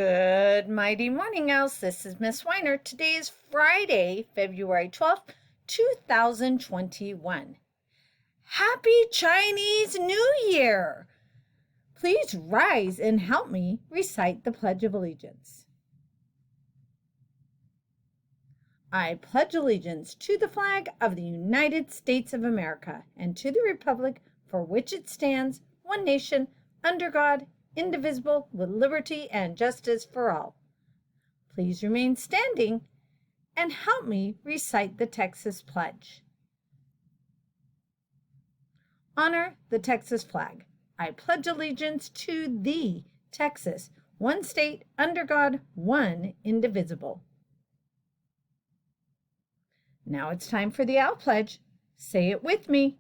Good mighty morning, Owls. This is Miss Weiner. Today is Friday, February 12th, 2021. Happy Chinese New Year! Please rise and help me recite the Pledge of Allegiance. I pledge allegiance to the flag of the United States of America and to the republic for which it stands, one nation, under God, indivisible, with liberty and justice for all. Please remain standing and help me recite the Texas Pledge. Honor the Texas flag. I pledge allegiance to thee, Texas, one state, under God, one indivisible. Now it's time for the Owl Pledge. Say it with me.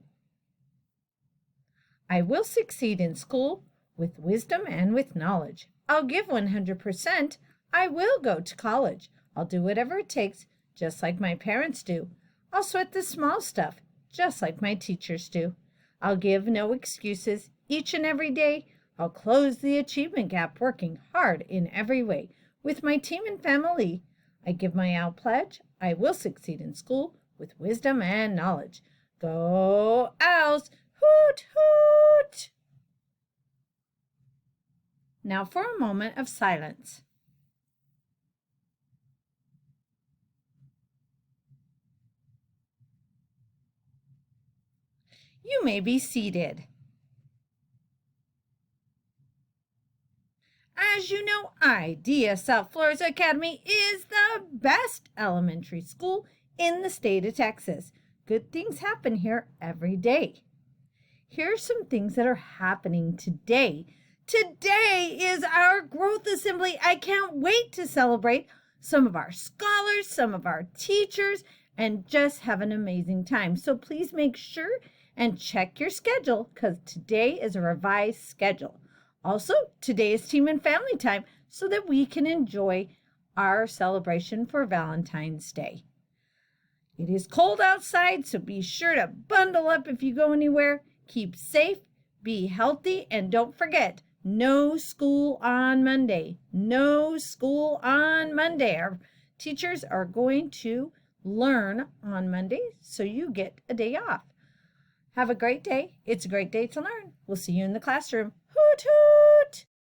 I will succeed in school with wisdom and with knowledge. I'll give 100%. I will go to college. I'll do whatever it takes, just like my parents do. I'll sweat the small stuff, just like my teachers do. I'll give no excuses each and every day. I'll close the achievement gap, working hard in every way. With my team and family, I give my Owl Pledge. I will succeed in school with wisdom and knowledge. Go Owls! Hoot, hoot! Now for a moment of silence. You may be seated. As you know, Idea South Flores Academy is the best elementary school in the state of Texas. Good things happen here every day. Here are some things that are happening today. Today is our growth assembly. I can't wait to celebrate some of our scholars, some of our teachers, and just have an amazing time. So please make sure and check your schedule because today is a revised schedule. Also, today is team and family time so that we can enjoy our celebration for Valentine's Day. It is cold outside, so be sure to bundle up if you go anywhere. Keep safe, be healthy, and don't forget, no school on Monday. No school on Monday. Our teachers are going to learn on Monday, so you get a day off. Have a great day. It's a great day to learn. We'll see you in the classroom. Hoot, hoot!